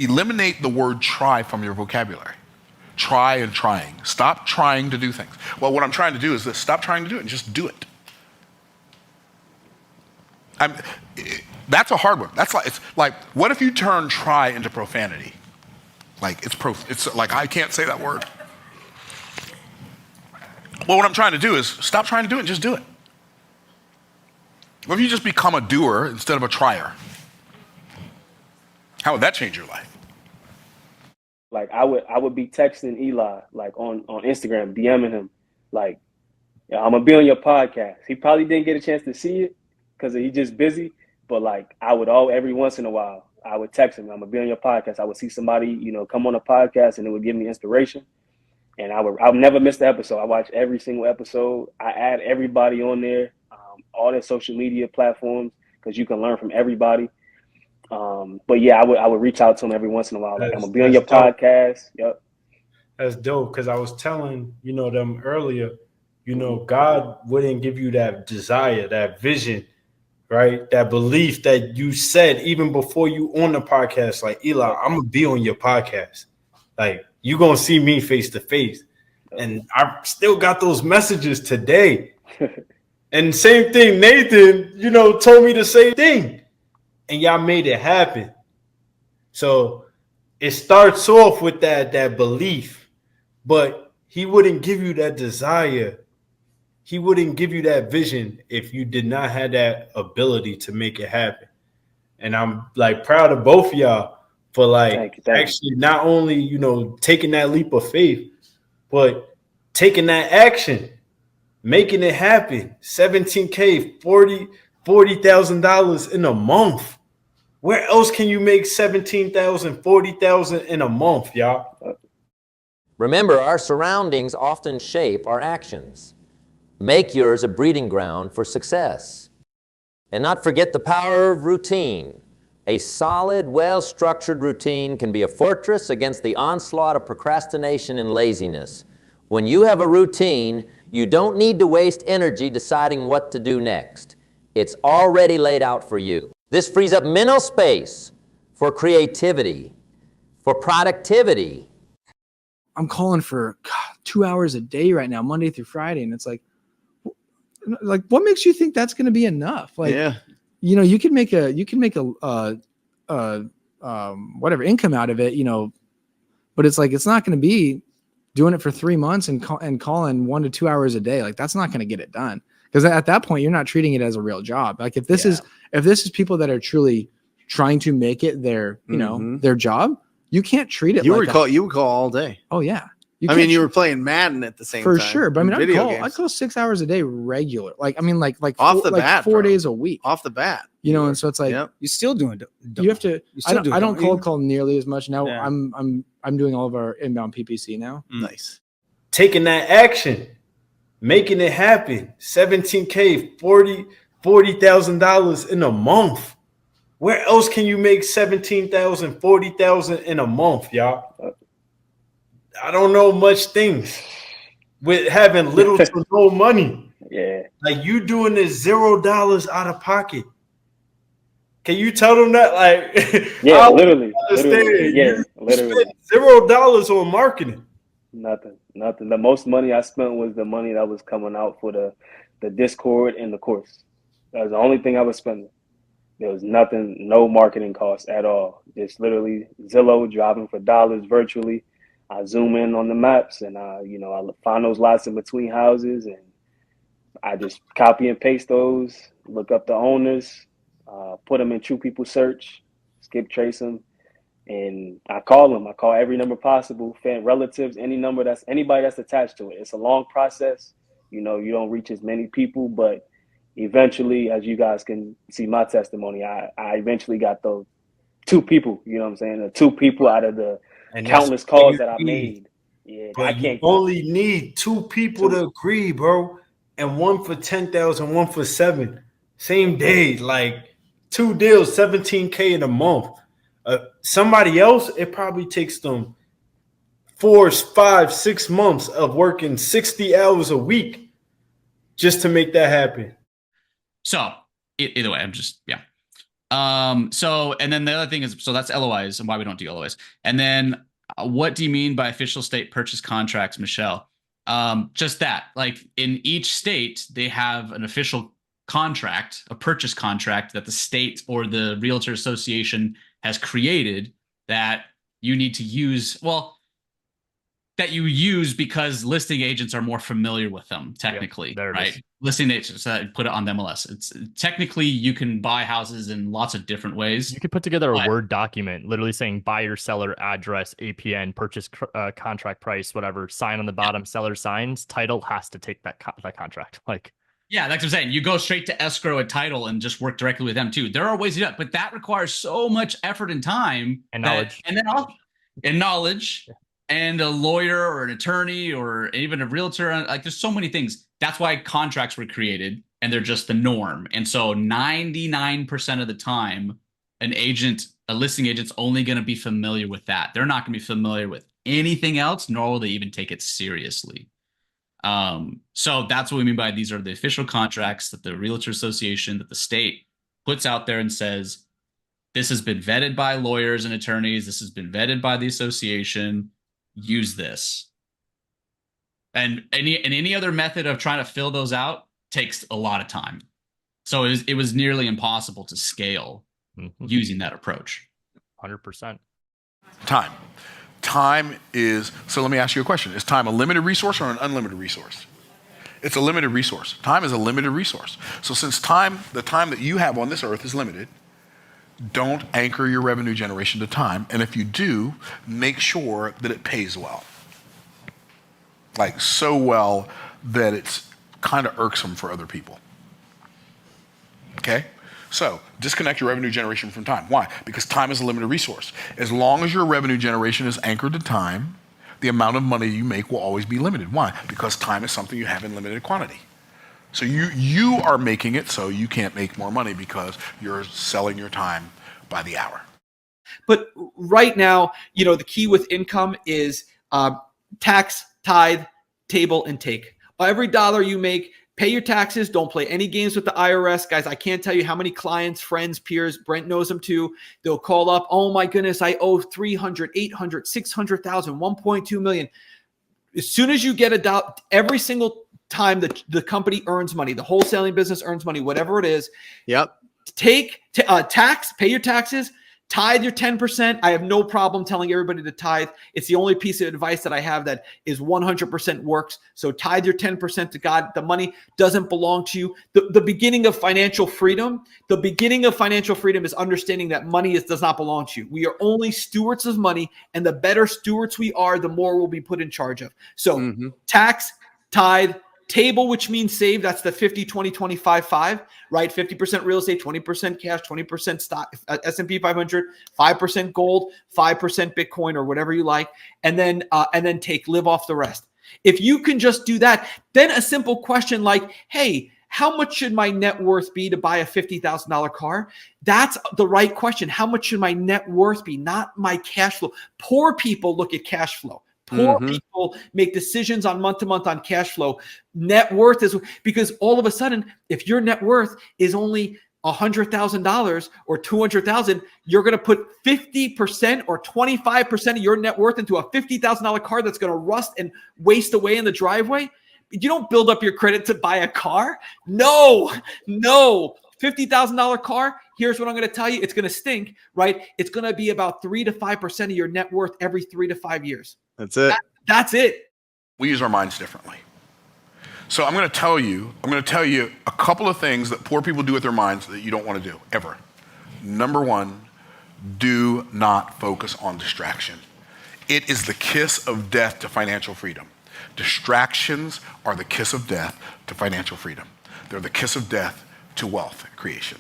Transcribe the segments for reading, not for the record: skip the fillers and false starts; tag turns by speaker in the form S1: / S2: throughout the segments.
S1: eliminate the word try from your vocabulary. Try and trying. Stop trying to do things. Well, what I'm trying to do is this. Stop trying to do it and just do it. That's a hard one. It's like, what if you turn try into profanity? Like, it's like, I can't say that word. Well, what I'm trying to do is stop trying to do it and just do it. What if you just become a doer instead of a trier? How would that change your life?
S2: Like I would be texting Eli like on Instagram, DMing him, like, yeah, I'm gonna be on your podcast. He probably didn't get a chance to see it because he's just busy. But like every once in a while, I would text him, I'm gonna be on your podcast. I would see somebody, come on a podcast and it would give me inspiration. And I'll never miss the episode. I watch every single episode. I add everybody on there, all their social media platforms, because you can learn from everybody. But yeah, I would reach out to him every once in a while. Like, I'm gonna be on your podcast. Yep.
S3: That's dope. Because I was telling them earlier, God wouldn't give you that desire, that vision, right? That belief that you said even before you on the podcast. Like, Eli, I'm gonna be on your podcast. Like, you gonna see me face to face. And I still got those messages today. And same thing, Nathan, told me the same thing. And y'all made it happen. So it starts off with that belief, but he wouldn't give you that desire. He wouldn't give you that vision if you did not have that ability to make it happen. And I'm like proud of both of y'all for like actually not only, taking that leap of faith, but taking that action, making it happen. $17K, $40,000 in a month. Where else can you make $17,000, $40,000 in a month, y'all?
S4: Remember, our surroundings often shape our actions. Make yours a breeding ground for success. And not forget the power of routine. A solid, well-structured routine can be a fortress against the onslaught of procrastination and laziness. When you have a routine, you don't need to waste energy deciding what to do next. It's already laid out for you. This frees up mental space for creativity, for productivity.
S5: I'm calling for 2 hours a day right now, Monday through Friday. And it's like, what makes you think that's going to be enough? Like,
S6: yeah.
S5: You can make a whatever income out of it, but it's like, it's not going to be doing it for 3 months and calling 1 to 2 hours a day. Like, that's not going to get it done. Because at that point, you're not treating it as a real job. Like, if this is people that are truly trying to make it their, their job, you can't treat it.
S6: You would call all day.
S5: Oh yeah.
S6: You were playing Madden at the same time.
S5: For sure. But I'd call 6 hours a day regular. Like
S6: off the bat,
S5: 4 days a week.
S6: Off the bat.
S5: And so it's like,
S7: you're still doing it.
S5: You have to, I don't cold call nearly as much now. Yeah. I'm doing all of our inbound PPC now.
S6: Nice.
S3: Taking that action, making it happen. $17K, $40,000 in a month. Where else can you make $17,000, $40,000 in a month, y'all? I don't know much things with having little to no money.
S2: Yeah.
S3: Like, you doing this $0 out of pocket. Can you tell them that? Like,
S2: yeah, literally.
S3: Yeah, literally. $0 on marketing.
S2: Nothing. The most money I spent was the money that was coming out for the Discord and the course. That was the only thing I was spending. There was nothing, no marketing costs at all. Just literally Zillow driving for dollars virtually. I zoom in on the maps and I find those lots in between houses and I just copy and paste those, look up the owners, put them in True People search, skip trace them, and I call them. I call every number possible, fan relatives, anybody that's attached to it. It's a long process. You don't reach as many people, but eventually, as you guys can see my testimony, I eventually got those 2 people, you know what I'm saying? The 2 people out of the countless calls that I made. Yeah,
S3: but you only need 2 people to agree, bro. And 1 for 10,000, 1 for 7. Same day, like 2 deals, $17K in a month. Somebody else, it probably takes them 4, 5, 6 months of working 60 hours a week just to make that happen.
S8: So either way,
S7: And then the other thing is, so that's LOIs and why we don't do LOIs. And then what do you mean by official state purchase contracts, Michelle? Just that, like in each state, they have an official contract, a purchase contract that the state or the realtor association has created that you need to use. Well, that you use because listing agents are more familiar with them technically, right? Listing agents put it on the MLS. It's technically you can buy houses in lots of different ways.
S8: You could put together a Word document, literally saying buyer, seller, address, APN, purchase contract price, whatever. Sign on the bottom, seller signs. Title has to take that contract. Like,
S7: yeah, that's what I'm saying. You go straight to escrow and title and just work directly with them too. There are ways to do it, but that requires so much effort and time
S8: and knowledge,
S7: and knowledge. And a lawyer or an attorney or even a realtor, like there's so many things. That's why contracts were created and they're just the norm. And so 99% of the time, a listing agent's only going to be familiar with that. They're not going to be familiar with anything else, nor will they even take it seriously. So that's what we mean by these are the official contracts that the Realtor Association, that the state puts out there and says, this has been vetted by lawyers and attorneys. This has been vetted by the association. Use this. And any other method of trying to fill those out takes a lot of time. So it was nearly impossible to scale using that approach.
S8: 100%.
S1: Time is, so let me ask you a question. Is time a limited resource or an unlimited resource? It's a limited resource. Time is a limited resource. So since the time that you have on this earth is limited, don't anchor your revenue generation to time. And if you do, make sure that it pays well. Like so well that it's kind of irksome for other people. Okay? So disconnect your revenue generation from time. Why? Because time is a limited resource. As long as your revenue generation is anchored to time, the amount of money you make will always be limited. Why? Because time is something you have in limited quantity. So you are making it so you can't make more money because you're selling your time by the hour.
S9: But right now, the key with income is tax, tithe, table, and take. Every dollar you make, pay your taxes. Don't play any games with the IRS. Guys, I can't tell you how many clients, friends, peers, Brent knows them too. They'll call up, oh my goodness, I owe 300, 800, 600,000, 1.2 million. As soon as you get every single time that the company earns money, the wholesaling business earns money, whatever it is.
S6: Yep.
S9: Take tax, pay your taxes, tithe your 10%. I have no problem telling everybody to tithe. It's the only piece of advice that I have that is 100% works. So tithe your 10% to God. The money doesn't belong to you. The beginning of financial freedom, is understanding that money does not belong to you. We are only stewards of money, and the better stewards we are, the more we'll be put in charge of. So tax, tithe, table, which means save. That's the 50, 20, 25, 5, right? 50% real estate, 20% cash, 20% stock, S&P 500, 5% gold, 5% Bitcoin, or whatever you like. And then live off the rest. If you can just do that, then a simple question like, hey, how much should my net worth be to buy a $50,000 car? That's the right question. How much should my net worth be? Not my cash flow. Poor people look at cash flow. Poor people make decisions on month to month on cash flow. Net worth is because all of a sudden, if your net worth is only $100,000 or $200,000, you're going to put 50% or 25% of your net worth into a $50,000 car that's going to rust and waste away in the driveway. You don't build up your credit to buy a car. No. $50,000 car. Here's what I'm going to tell you. It's going to stink, right? It's going to be about 3 to 5% of your net worth every 3 to 5 years.
S6: That's it.
S9: That's it.
S1: We use our minds differently. So I'm going to tell you a couple of things that poor people do with their minds that you don't want to do ever. Number one, do not focus on distraction. It is the kiss of death to financial freedom. Distractions are the kiss of death to financial freedom. They're the kiss of death to wealth creation.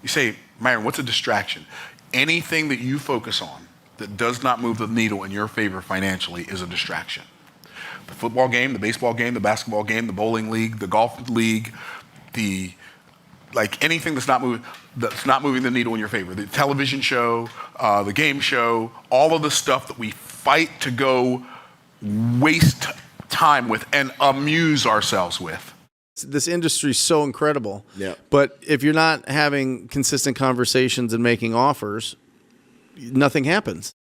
S1: You say, Myron, what's a distraction? Anything that you focus on that does not move the needle in your favor financially is a distraction. The football game, the baseball game, the basketball game, the bowling league, the golf league, anything that's not moving the needle in your favor. The television show, the game show, all of the stuff that we fight to go waste time with and amuse ourselves with.
S6: This industry is so incredible.
S10: Yeah.
S6: But if you're not having consistent conversations and making offers, nothing happens.